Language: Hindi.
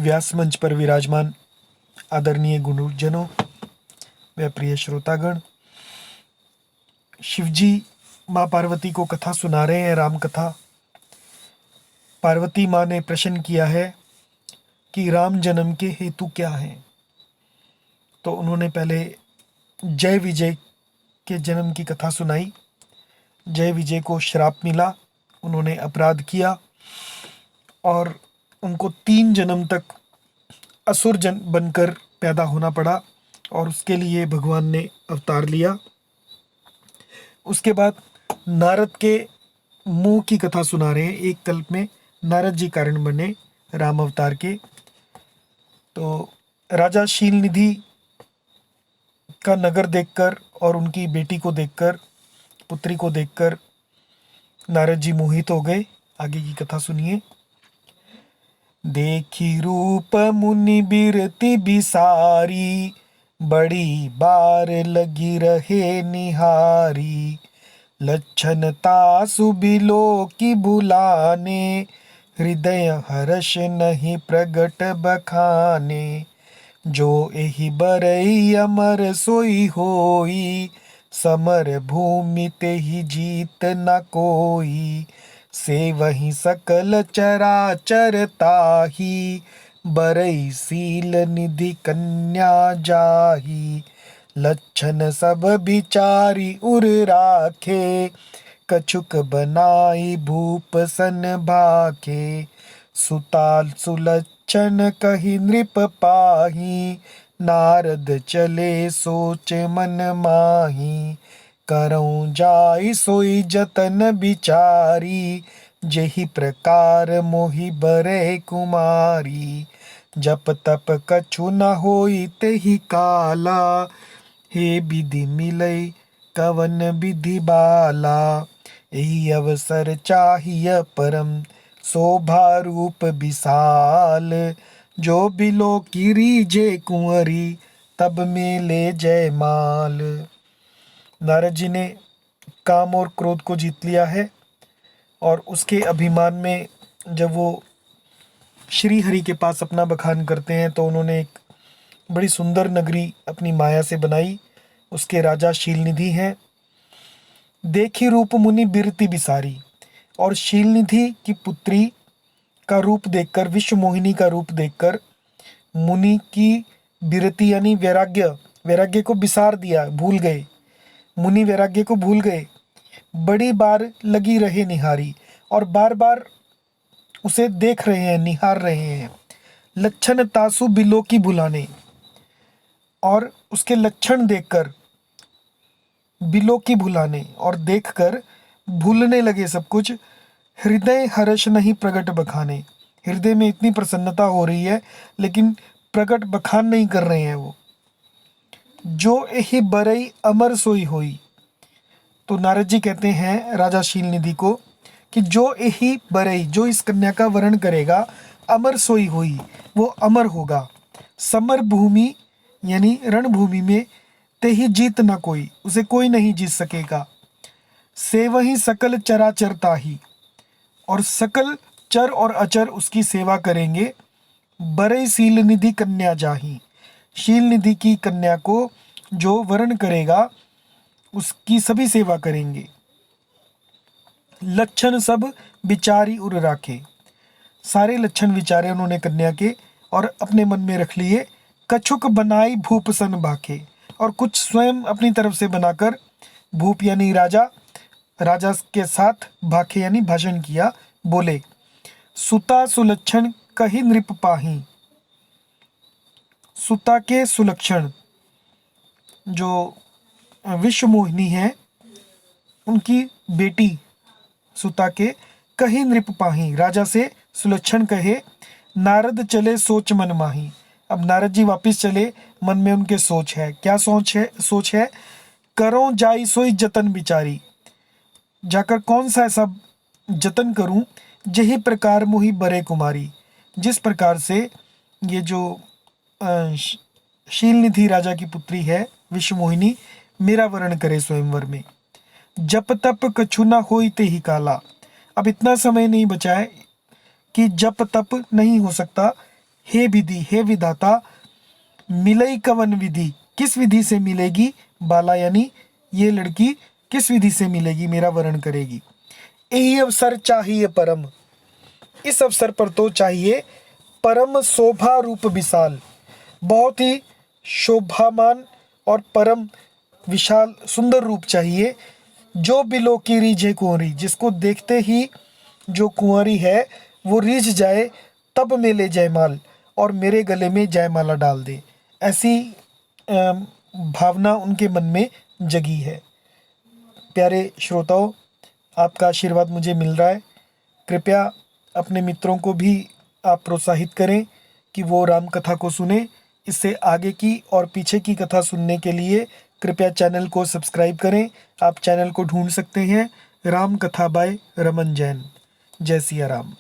व्यास मंच पर विराजमान आदरणीय गुरुजनों व प्रिय श्रोतागण, शिवजी माँ पार्वती को कथा सुना रहे हैं, राम कथा। पार्वती माँ ने प्रश्न किया है कि राम जन्म के हेतु क्या हैं। तो उन्होंने पहले जय विजय के जन्म की कथा सुनाई। जय विजय को श्राप मिला, उन्होंने अपराध किया और उनको 3 जन्म तक असुर जन बनकर पैदा होना पड़ा और उसके लिए भगवान ने अवतार लिया। उसके बाद नारद के मुंह की कथा सुना रहे हैं। एक कल्प में नारद जी कारण बने राम अवतार के। तो राजा शीलनिधि का नगर देखकर और उनकी बेटी को देखकर, पुत्री को देखकर नारद जी मोहित हो गए। आगे की कथा सुनिए। देखी रूप मुनि बिरति बिसारी, बड़ी बार लगी रहे निहारी। लक्षण तासु बिलो की बुलाने, हृदय हर्ष नहीं प्रगट बखाने। जो एहि बरई अमर सोई होई, समर भूमि तेहि जीत न कोई। से वही सकल चराचर ताही, बरई सील निधि कन्या जाही। लक्षण सब बिचारी उर राखे, कछुक बनाई भूप सन भाखे। सुताल सुलक्षण कही नृप पाही, नारद चले सोच मन माही। करऊं जाई सोई जतन बिचारी, जेहि प्रकार मोहि बरे कुमारी। जप तप कछु न होई तेहि काला, हे विधि मिलई कवन विधि बाला। एहि अवसर चाहिए परम, शोभा रूप विशाल। जो बिलो की रीझे कुंवरी, तब मेले जयमाल। नारद जी ने काम और क्रोध को जीत लिया है और उसके अभिमान में जब वो श्री हरि के पास अपना बखान करते हैं तो उन्होंने एक बड़ी सुंदर नगरी अपनी माया से बनाई। उसके राजा शीलनिधि हैं। देखी रूप मुनि बिरति बिसारी, और शीलनिधि की पुत्री का रूप देखकर, विश्व मोहिनी का रूप देखकर मुनि की बिरति यानी वैराग्य को बिसार दिया, भूल गए। मुनि वैराग्य को भूल गए। बड़ी बार लगी रहे निहारी, और बार बार उसे देख रहे हैं, निहार रहे हैं। लक्षण तासु बिलो की बुलाने, और उसके लक्षण देखकर बिलो की भुलाने और देखकर भूलने लगे सब कुछ। हृदय हर्ष नहीं प्रगट बखाने, हृदय में इतनी प्रसन्नता हो रही है लेकिन प्रगट बखान नहीं कर रहे हैं वो। जो एहि बरई अमर सोई होई, तो नारद जी कहते हैं राजा शीलनिधि को कि जो एहि बरई, जो इस कन्या का वरण करेगा, अमर सोई होई, वो अमर होगा। समर भूमि यानी रणभूमि में तेहि जीत न कोई, उसे कोई नहीं जीत सकेगा। से वही सकल चराचर ताही, और सकल चर और अचर उसकी सेवा करेंगे। बरई शील निधि कन्या जाही, शील निधि की कन्या को जो वरण करेगा उसकी सभी सेवा करेंगे। लक्षण सब बिचारी उर राखे, सारे लक्षण विचारे उन्होंने कन्या के और अपने मन में रख लिए। कछुक बनाई भूप सन भाखे, और कुछ स्वयं अपनी तरफ से बनाकर, भूप यानी राजा, राजा के साथ भाखे यानी भाषण किया, बोले। सुता सुलक्षण कही नृप पाही, सुता के सुलक्षण जो विश्व मोहिनी है, उनकी बेटी सुता के कही नृप पाही, राजा से सुलक्षण कहे। नारद चले सोच मन माही, अब नारद जी वापिस चले, मन में उनके सोच है। क्या सोच है? करो जाई सोई जतन बिचारी, जाकर कौन सा ऐसा जतन करूं, जही प्रकार मोहि बरे कुमारी, जिस प्रकार से ये जो शीलनिधि राजा की पुत्री है विश्व मोहिनी, मेरा वर्ण करे स्वयंवर में। जप तप कछु न होई तेहि काला, अब इतना समय नहीं बचा है कि जप तप नहीं हो सकता, हे विधि, हे विधाता, मिलई कवन विधि, किस विधि से मिलेगी बाला, यानी ये लड़की किस विधि से मिलेगी, मेरा वरण करेगी। यही अवसर चाहिए परम, इस अवसर पर तो चाहिए परम शोभा रूप विशाल, बहुत ही शोभामान और परम विशाल सुंदर रूप चाहिए। जो बिलो की रीझे कुंवरी, जिसको देखते ही जो कुंवरी है वो रीझ जाए, तब में ले जयमाल, और मेरे गले में जयमाला डाल दे। ऐसी भावना उनके मन में जगी है। प्यारे श्रोताओं, आपका आशीर्वाद मुझे मिल रहा है। कृपया अपने मित्रों को भी आप प्रोत्साहित करें कि वो राम कथा को सुने। इससे आगे की और पीछे की कथा सुनने के लिए कृपया चैनल को सब्सक्राइब करें। आप चैनल को ढूंढ सकते हैं राम कथा बाय रमन जैन। जय सिया राम।